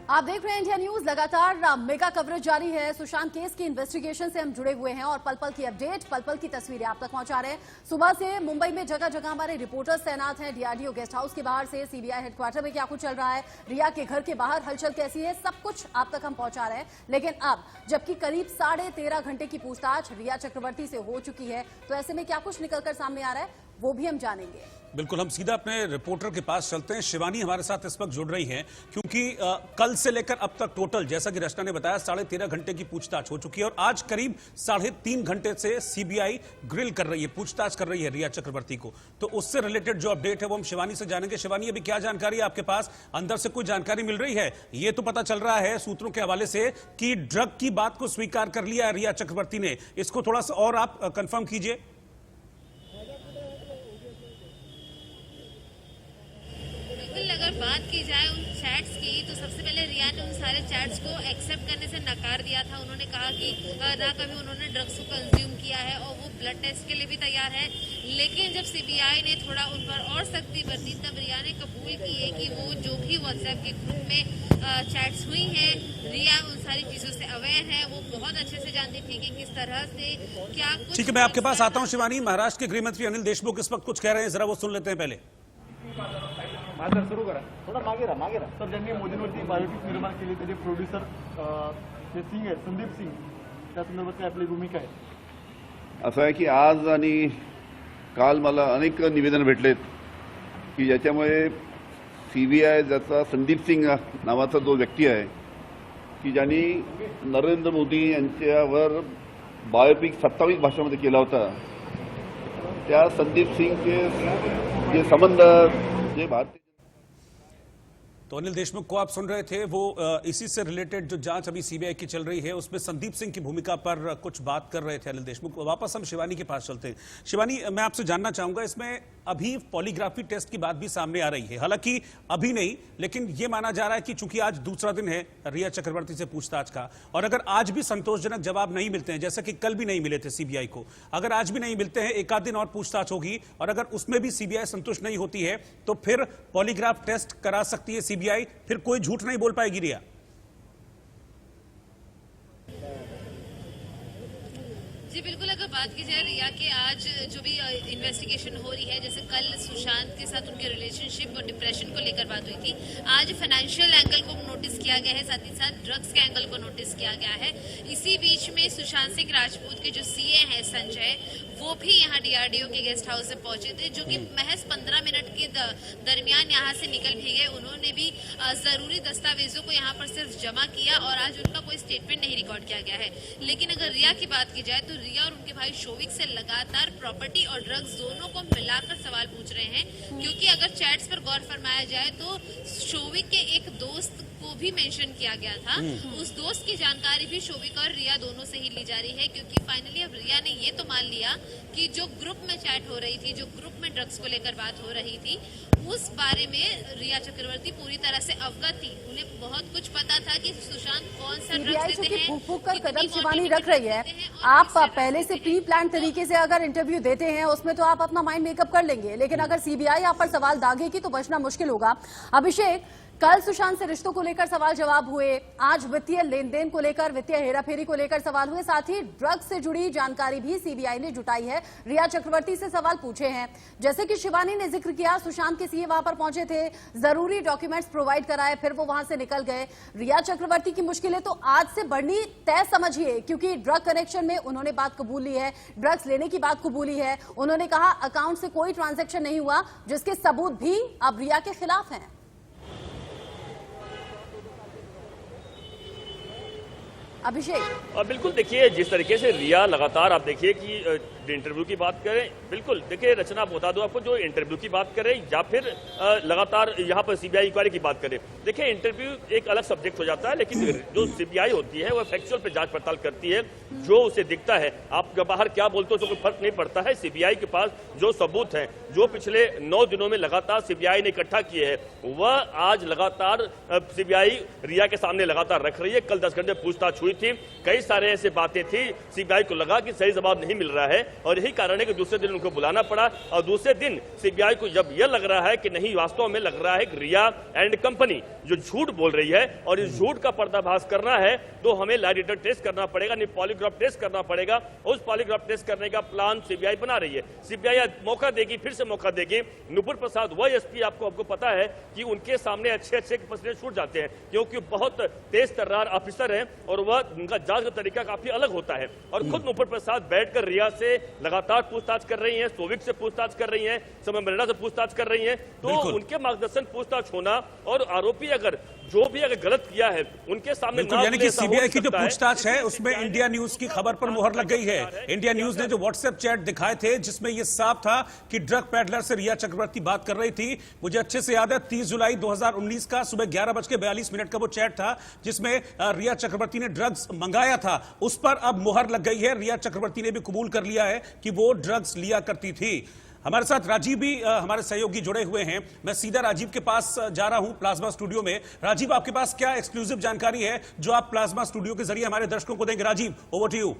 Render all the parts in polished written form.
आप देख रहे हैं इंडिया न्यूज। लगातार मेगा कवरेज जारी है। सुशांत केस की इन्वेस्टिगेशन से हम जुड़े हुए हैं और पल पल की अपडेट, पल पल की तस्वीरें आप तक पहुंचा रहे हैं। सुबह से मुंबई में जगह जगह हमारे रिपोर्टर्स तैनात हैं। डीआरडीओ गेस्ट हाउस के बाहर से सीबीआई हेडक्वार्टर में क्या कुछ चल रहा है, रिया के घर के बाहर हलचल कैसी है, सब कुछ आप तक हम पहुंचा रहे हैं। लेकिन अब जबकि करीब 13.5 घंटे की पूछताछ रिया चक्रवर्ती से हो चुकी है, तो ऐसे में क्या कुछ निकलकर सामने आ रहा है वो भी हम जानेंगे। बिल्कुल, हम सीधा अपने रिपोर्टर के पास चलते हैं। शिवानी हमारे साथ इस वक्त जुड़ रही हैं क्योंकि कल से लेकर अब तक टोटल, जैसा कि रचना ने बताया, 13.5 घंटे की पूछताछ हो चुकी है और आज करीब 3.5 घंटे से सीबीआई ग्रिल कर रही है, पूछताछ कर रही है रिया चक्रवर्ती को। तो उससे रिलेटेड जो अपडेट है वो हम शिवानी से जानेंगे। शिवानी, अभी क्या जानकारी है आपके पास? अंदर से कोई जानकारी मिल रही है? ये तो पता चल रहा है सूत्रों के हवाले से कि ड्रग की बात को स्वीकार कर लिया रिया चक्रवर्ती ने, इसको थोड़ा सा और आप कंफर्म कीजिए। अगर बात की जाए उन चैट्स की, तो सबसे पहले रिया ने उन सारे चैट्स को एक्सेप्ट करने से नकार दिया था। उन्होंने कहा कि ना कभी उन्होंने ड्रग्स को कंज्यूम किया है और वो ब्लड टेस्ट के लिए भी तैयार है। लेकिन जब सीबीआई ने थोड़ा उन पर और सख्ती बरती, तब रिया ने कबूल की है कि वो जो भी व्हाट्सएप के ग्रुप में चैट्स हुई हैं, रिया उन सारी चीजों से अवेयर है। वो बहुत अच्छे से जानती थी कि किस तरह से क्या कुछ। ठीक है, मैं आपके पास आता हूं शिवानी। महाराष्ट्र के गृह मंत्री अनिल देशमुख इस वक्त कुछ कह रहे हैं, जरा वो सुन लेते हैं पहले। माझं सुरू करा, थोडा मागे राहा तर ज्यांनी मोदींवरती बायोपिक निर्माण केली त्याचे प्रोड्युसर जे सिंग आहेत, संदीप सिंग, त्या संदर्भात काय आपली भूमिका आहे? असं आहे की आज आणि काल मला अनेक निवेदन भेटलेत की ज्याच्यामुळे सीबीआय ज्याचा संदीप सिंग नावाचा जो व्यक्ती आहे की ज्यांनी नरेंद्र मोदी यांच्यावर बायोपिक 27 भाषांमध्ये केला होता, त्या संदीप सिंगचे जे संबंध जे भारतीय। तो अनिल देशमुख को आप सुन रहे थे, वो इसी से रिलेटेड जो जांच अभी सीबीआई की चल रही है उसमें संदीप सिंह की भूमिका पर कुछ बात कर रहे थे अनिल देशमुख। वापस हम शिवानी के पास चलते हैं। शिवानी, मैं आपसे जानना चाहूंगा, इसमें अभी पॉलीग्राफी टेस्ट की बात भी सामने आ रही है, हालांकि अभी नहीं, लेकिन यह माना जा रहा है कि चूंकि आज दूसरा दिन है रिया चक्रवर्ती से पूछताछ का, और अगर आज भी संतोषजनक जवाब नहीं मिलते हैं, जैसा कि कल भी नहीं मिले थे सीबीआई को, अगर आज भी नहीं मिलते हैं, एक आध दिन और पूछताछ होगी और अगर उसमें भी सीबीआई संतुष्ट नहीं होती है तो फिर पॉलीग्राफ टेस्ट करा सकती है सीबीआई, फिर कोई झूठ नहीं बोल पाएगी रिया। जी बिल्कुल, अगर बात की जाए रिया के आज जो भी इन्वेस्टिगेशन हो रही है, जैसे कल सुशांत के साथ उनके रिलेशनशिप और डिप्रेशन को लेकर बात हुई थी, आज फाइनेंशियल एंगल को नोटिस किया गया है, साथ ही साथ ड्रग्स के एंगल को नोटिस किया गया है। इसी बीच में सुशांत सिंह राजपूत के जो सीए हैं संजय, वो भी यहाँ डीआरडीओ के गेस्ट हाउस में पहुंचे थे, जो कि महज 15 मिनट के दरमियान यहाँ से निकल भी गए। उन्होंने भी जरूरी दस्तावेजों को यहाँ पर सिर्फ जमा किया और आज उनका कोई स्टेटमेंट नहीं रिकॉर्ड किया गया है। लेकिन अगर रिया की बात की जाए तो रिया और उनके भाई शोविक से लगातार प्रॉपर्टी और ड्रग्स दोनों को मिलाकर सवाल पूछ रहे हैं, क्योंकि अगर चैट्स पर गौर फरमाया जाए तो शोविक के एक दोस्त को भी मेंशन किया गया था। उस दोस्त की जानकारी भी शोविक और रिया दोनों से ही ली जा रही है, क्योंकि फाइनली अब रिया ने ये तो मान लिया कि जो ग्रुप में चैट हो रही थी, जो ग्रुप में ड्रग्स को लेकर बात हो रही थी, उस बारे में रिया चक्रवर्ती पूरी तरह से अवगत थी। उन्हें बहुत कुछ पता था कि सुशांत कौन सा ड्रग्स लेते हैं, फूक कर कदम शिवानी रख रही है। आप पहले से प्री प्लान तरीके से अगर इंटरव्यू देते हैं उसमें तो आप अपना माइंड मेकअप कर लेंगे, लेकिन अगर सीबीआई आप पर सवाल दागेगी तो बचना मुश्किल होगा। अभिषेक, कल सुशांत से रिश्तों को लेकर सवाल जवाब हुए, आज वित्तीय लेन देन को लेकर, वित्तीय हेराफेरी को लेकर सवाल हुए, साथ ही ड्रग्स से जुड़ी जानकारी भी सीबीआई ने जुटाई है, रिया चक्रवर्ती से सवाल पूछे हैं। जैसे कि शिवानी ने जिक्र किया, सुशांत के सीए वहां पर पहुंचे थे, जरूरी डॉक्यूमेंट्स प्रोवाइड कराए, फिर वो वहां से निकल गए। रिया चक्रवर्ती की मुश्किलें तो आज से बढ़नी तय समझिए, क्योंकि ड्रग कनेक्शन में उन्होंने बात कबूली है, ड्रग्स लेने की बात कबूली है। उन्होंने कहा अकाउंट से कोई ट्रांजेक्शन नहीं हुआ, जिसके सबूत भी अब रिया के खिलाफ हैं। अभिषेक, बिल्कुल, देखिए जिस तरीके से रिया लगातार, आप देखिए कि इंटरव्यू की बात करें, बिल्कुल देखिए रचना, बता दो आपको, जो इंटरव्यू की बात करें या फिर लगातार यहाँ पर सीबीआई इंक्वायरी की बात करें, देखिए इंटरव्यू एक अलग सब्जेक्ट हो जाता है, लेकिन जो सीबीआई होती है वो फैक्चुअल पे जांच पड़ताल करती है, जो उसे दिखता है। आप बाहर क्या बोलते हो तो कोई फर्क नहीं पड़ता है। सीबीआई के पास जो सबूत हैं, जो पिछले 9 दिनों में लगातार सीबीआई ने इकट्ठा किए हैं, वह आज लगातार सीबीआई रिया के सामने लगातार रख रही है। कल 10 घंटे पूछताछ हुई थी, कई सारे ऐसे बातें थी, सीबीआई को लगा कि सही जवाब नहीं मिल रहा है, और यही कारण है कि दूसरे दिन उनको बुलाना पड़ा। और दूसरे दिन सीबीआई को जब यह लग रहा है कि नहीं, वास्तव में लग रहा है कि रिया एंड कंपनी जो झूठ बोल रही है और इस झूठ का पर्दाफाश करना है तो हमें लाई डिटेक्टर टेस्ट करना पड़ेगा, नहीं पॉलीग्राफ टेस्ट करना पड़ेगा। उस पॉलीग्राफ टेस्ट करने का प्लान सीबीआई बना रही है। सीबीआई मौका देगी, फिर से मौका देगी। नुपुर प्रसाद वह एसपी, आपको पता है कि उनके सामने अच्छे पसीने छूट जाते हैं क्योंकि बहुत तेज तर्रार ऑफिसर हैं और वह उनका जांच का तरीका काफी अलग होता है। और खुद नुपुर प्रसाद बैठकर रिया से लगातार पूछताछ कर रही हैं, सोविक से पूछताछ कर रही हैं, समय मरेना से पूछताछ कर रही हैं। तो उनके मार्गदर्शन पूछताछ होना और आरोपी अगर गलत किया है उनके सामने, यानी कि सीबीआई की जो पूछताछ है उसमें इंडिया न्यूज की खबर पर मुहर लग गई है। इंडिया न्यूज ने जो व्हाट्सएप चैट दिखाए थे जिसमें यह साफ था कि ड्रग पैडलर से रिया चक्रवर्ती बात कर रही थी। मुझे अच्छे से याद है 30 जुलाई 2019 का सुबह 11:42 का वो चैट था जिसमें रिया चक्रवर्ती ने ड्रग्स मंगाया था। उस पर अब मुहर लग गई है। रिया चक्रवर्ती ने भी कबूल कर लिया है कि वो ड्रग्स लिया करती थी। हमारे साथ राजीव भी हमारे सहयोगी जुड़े हुए हैं। मैं सीधा राजीव के पास जा रहा हूं प्लाज्मा स्टूडियो में। राजीव, आपके पास क्या एक्सक्लूसिव जानकारी है जो आप प्लाज्मा स्टूडियो के जरिए हमारे दर्शकों को देंगे? Rajiv, over to you.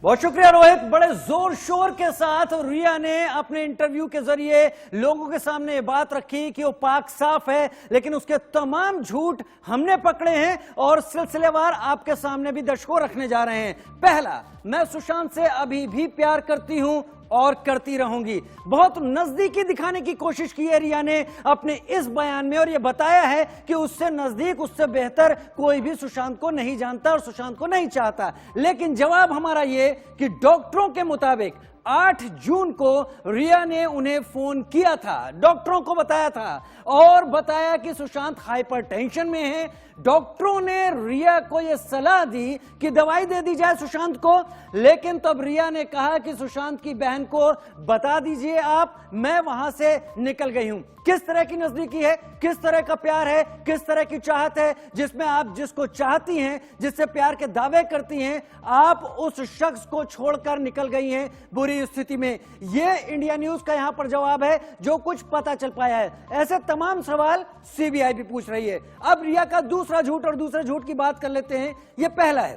बहुत शुक्रिया रोहित। बड़े जोर शोर के साथ रिया ने अपने इंटरव्यू के जरिए लोगों के सामने ये बात रखी कि वो पाक साफ है, लेकिन उसके तमाम झूठ हमने पकड़े हैं और सिलसिलेवार आपके सामने भी दर्शकों रखने जा रहे हैं। पहला, मैं सुशांत से अभी भी प्यार करती हूं और करती रहूंगी। बहुत नजदीकी दिखाने की कोशिश की है रिया ने अपने इस बयान में और यह बताया है कि उससे नजदीक, उससे बेहतर कोई भी सुशांत को नहीं जानता और सुशांत को नहीं चाहता। लेकिन जवाब हमारा ये कि डॉक्टरों के मुताबिक 8 जून को रिया ने उन्हें फोन किया था, डॉक्टरों को बताया था और बताया कि सुशांत हाइपरटेंशन में है। डॉक्टरों ने रिया को यह सलाह दी कि दवाई दे दी जाए सुशांत को, लेकिन तब रिया ने कहा कि सुशांत की बहन को बता दीजिए आप, मैं वहां से निकल गई हूं। किस तरह की नजदीकी है, किस तरह का प्यार है, किस तरह की चाहत है जिसमें आप जिसको चाहती हैं, जिससे प्यार के दावे करती हैं, आप उस शख्स को छोड़कर निकल गई हैं बुरी स्थिति में। यह इंडिया न्यूज का यहां पर जवाब है जो कुछ पता चल पाया है। ऐसे तमाम सवाल सीबीआई भी पूछ रही है। अब रिया का दूसरा झूठ और दूसरे झूठ की बात कर लेते हैं। यह पहला है,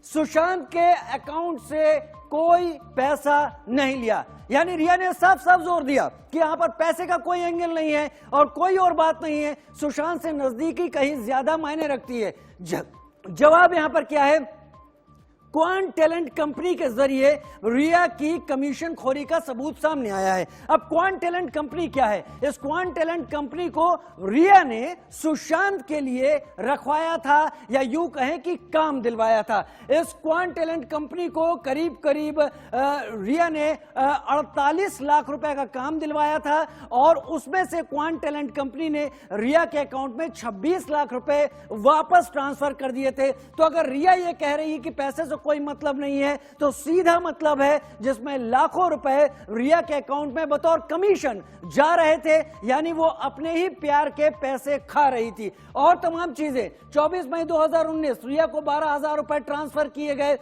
सुशांत के अकाउंट से कोई पैसा नहीं लिया। यानी रिया ने साफ साफ जोर दिया कि यहां पर पैसे का कोई एंगल नहीं है और कोई और बात नहीं है। सुशांत से नजदीकी कहीं ज्यादा मायने रखती है। जवाब यहां पर क्या है? क्वांट टैलेंट कंपनी के जरिए रिया की कमीशन खोरी का सबूत सामने आया है। अब क्वांट टैलेंट कंपनी क्या है? इस क्वांट टैलेंट कंपनी को रिया ने सुशांत के लिए रखवाया था या यूं कहें कि काम दिलवाया था। इस क्वांट टैलेंट कंपनी को करीब करीब रिया ने 48 लाख रुपए का काम दिलवाया था और उसमें से क्वांट टैलेंट कंपनी ने रिया के अकाउंट में 26 लाख रुपए वापस ट्रांसफर कर दिए थे। तो अगर रिया ये कह रही है कि पैसे से कोई मतलब नहीं है, तो सीधा मतलब है जिसमें लाखों रुपए रिया के अकाउंट में बतौर कमीशन जा रहे थे, यानी वो अपने ही प्यार के पैसे खा रही थी। और तमाम चीजें 24 मई 2019 रिया को 12,000 रुपए ट्रांसफर किए गए।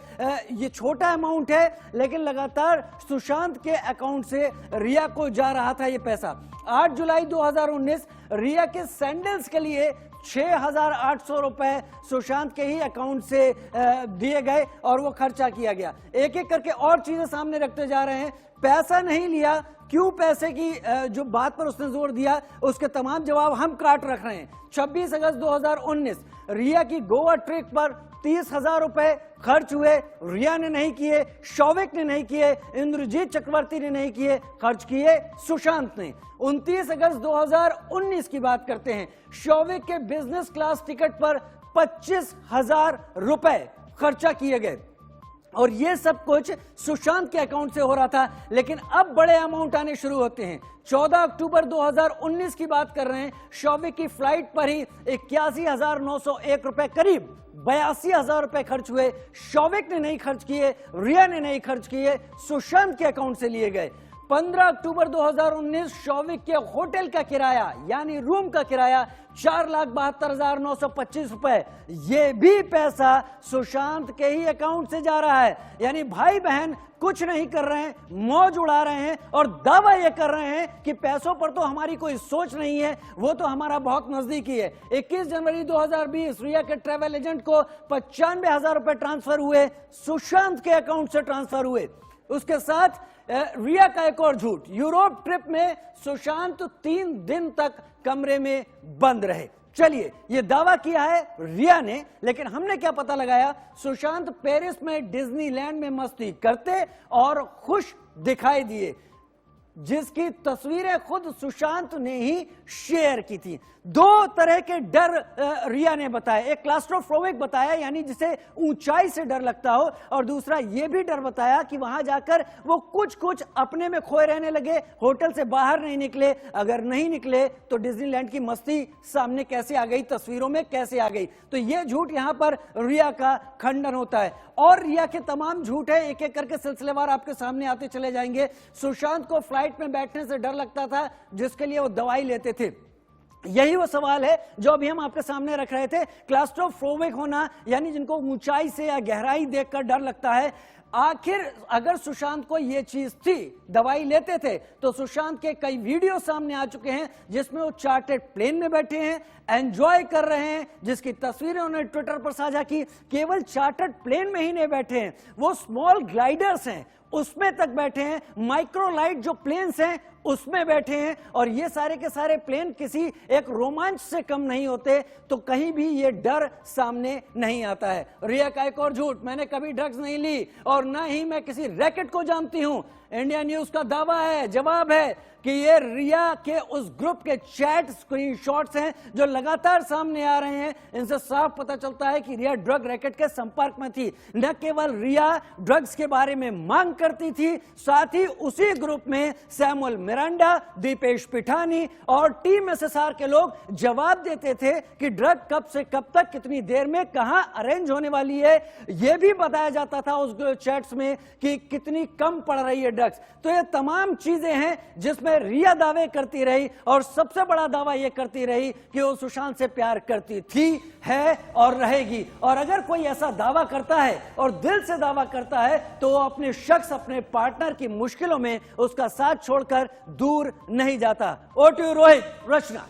ये छोटा अमाउंट है लेकिन लगातार सुशांत के अकाउंट से रिया को जा रहा था ये पैसा। 8 जुलाई 2019 रिया के सैंडल्स के लिए 6,800 रुपए सुशांत के ही अकाउंट से दिए गए और वो खर्चा किया गया। एक एक करके और चीजें सामने रखते जा रहे हैं। पैसा नहीं लिया, क्यों पैसे की जो बात पर उसने जोर दिया उसके तमाम जवाब हम काट रख रहे हैं। 26 अगस्त 2019 रिया की गोवा ट्रिप पर 30,000 रुपए खर्च हुए। रिया ने नहीं किए, शौविक ने नहीं किए, इंद्रजीत चक्रवर्ती ने नहीं किए, खर्च किए सुशांत ने। 29 अगस्त 2019 की बात करते हैं। शौविक के बिजनेस क्लास टिकट पर 25,000 रुपए खर्चा किए गए और ये सब कुछ सुशांत के अकाउंट से हो रहा था। लेकिन अब बड़े अमाउंट आने शुरू होते हैं। 14 अक्टूबर 2019 की बात कर रहे हैं। शौविक की फ्लाइट पर ही 81,901 रुपए, करीब 82,000 रुपए खर्च हुए। शौविक ने नहीं खर्च किए, रिया ने नहीं खर्च किए, सुशांत के अकाउंट से लिए गए। 15 अक्टूबर 2019 शौविक के होटल का किराया यानी रूम का किराया 4,72,925 रुपए। ये भी पैसा सुशांत के ही अकाउंट से जा रहा है। यानी भाई बहन कुछ नहीं कर रहे हैं, मौज उड़ा रहे हैं और दावा ये कर रहे हैं कि पैसों पर तो हमारी कोई सोच नहीं है, वो तो हमारा बहुत नजदीकी है। 21 जनवरी 2020 रिया के ट्रेवल एजेंट को 95,000 रुपए ट्रांसफर हुए, सुशांत के अकाउंट से ट्रांसफर हुए। उसके साथ रिया का एक और झूठ, यूरोप ट्रिप में सुशांत 3 दिन तक कमरे में बंद रहे। चलिए, ये दावा किया है रिया ने, लेकिन हमने क्या पता लगाया, सुशांत पेरिस में डिज्नीलैंड में मस्ती करते और खुश दिखाई दिए, जिसकी तस्वीरें खुद सुशांत ने ही शेयर की थी। 2 तरह के डर रिया ने बताया, एक क्लास्ट्रोफोबिक बताया, यानी जिसे ऊंचाई से डर लगता हो, और दूसरा यह भी डर बताया कि वहां जाकर वो कुछ अपने में खोए रहने लगे, होटल से बाहर नहीं निकले, अगर नहीं निकले तो डिज्नीलैंड की मस्ती सामने कैसे आ गई, तस्वीरों में कैसे आ गई। तो यह झूठ यहां पर रिया का खंडन होता है, और रिया के तमाम झूठ है, एक एक करके सिलसिलेवार आपके सामने आते चले जाएंगे। सुशांत को फ्लाइट में बैठने से डर लगता था, जिसके लिए वो दवाई लेते थे। यही वो सवाल है जो अभी हम आपके सामने रख रहे थे, क्लास्ट्रोफोबिक होना, यानी जिनको ऊंचाई से या गहराई देखकर डर लगता है। आखिर अगर सुशांत को यह चीज थी, दवाई लेते थे, तो सुशांत के कई वीडियो सामने आ चुके हैं जिसमें वो चार्टर्ड प्लेन में बैठे हैं, एंजॉय कर रहे हैं, जिसकी तस्वीरें उन्होंने ट्विटर पर साझा की। केवल चार्टर्ड प्लेन में ही नहीं बैठे हैं, वो स्मॉल ग्लाइडर्स हैं उसमें तक बैठे हैं, माइक्रोलाइट जो प्लेन्स हैं उसमें बैठे हैं, और ये सारे के सारे प्लेन किसी एक रोमांच से कम नहीं होते। तो कहीं भी ये डर सामने नहीं आता है। रिया का एक और झूठ, मैंने कभी ड्रग्स नहीं ली और ना ही मैं किसी रैकेट को जानती हूं। इंडिया न्यूज का दावा है, जवाब है कि ये रिया के उस ग्रुप के चैट स्क्रीनशॉट्स हैं जो लगातार सामने आ रहे हैं। इनसे साफ पता चलता है कि रिया ड्रग रैकेट के संपर्क में थी। न केवल रिया ड्रग्स के बारे में मांग करती थी, साथ ही उसी ग्रुप में सैमुअल मिरांडा, दीपेश पिठानी और टीम एसएसआर के लोग जवाब देते थे कि ड्रग कब से कब तक, कितनी देर में, कहां अरेंज होने वाली है। यह भी बताया जाता था उस चैट्स में कि कितनी कम पड़ रही है ड्रग्स। तो ये तमाम चीजें हैं जिसमें रिया दावे करती रही, और सबसे बड़ा दावा यह करती रही कि वो सुशांत से प्यार करती थी, है और रहेगी। और अगर कोई ऐसा दावा करता है और दिल से दावा करता है, तो वो अपने शख्स, अपने पार्टनर की मुश्किलों में उसका साथ छोड़कर दूर नहीं जाता। ओटू रोहित, रचना।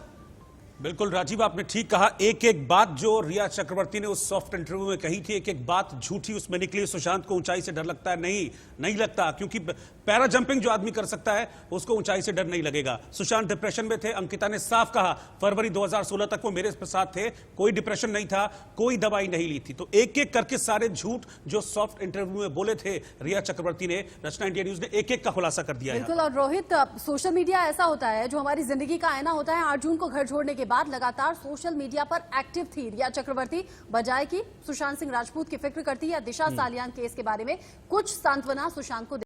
बिल्कुल राजीव, आपने ठीक कहा। एक एक बात जो रिया चक्रवर्ती ने उस सॉफ्ट इंटरव्यू में कही थी, एक एक बात झूठी उसमें निकली। सुशांत को ऊंचाई से डर लगता है, नहीं लगता, क्योंकि पैरा जंपिंग जो आदमी कर सकता है उसको ऊंचाई से डर नहीं लगेगा। सुशांत डिप्रेशन में थे, अंकिता ने साफ कहा, फरवरी 2016 तक वो मेरे साथ थे, कोई डिप्रेशन नहीं था, कोई दवाई नहीं ली थी। तो एक एक करके सारे झूठ जो सॉफ्ट इंटरव्यू में बोले थे रिया चक्रवर्ती ने, रचना इंडिया न्यूज ने एक एक का खुलासा कर दिया है। बिल्कुल। और रोहित, सोशल मीडिया ऐसा होता है जो हमारी जिंदगी का आईना होता है। 8 जून को घर छोड़ने के बाद लगातार सोशल मीडिया पर एक्टिव थी रिया चक्रवर्ती, बजाय कि सुशांत सिंह राजपूत की फिक्र करती या दिशा सालियान केस के बारे में कुछ सांत्वना सुशांत को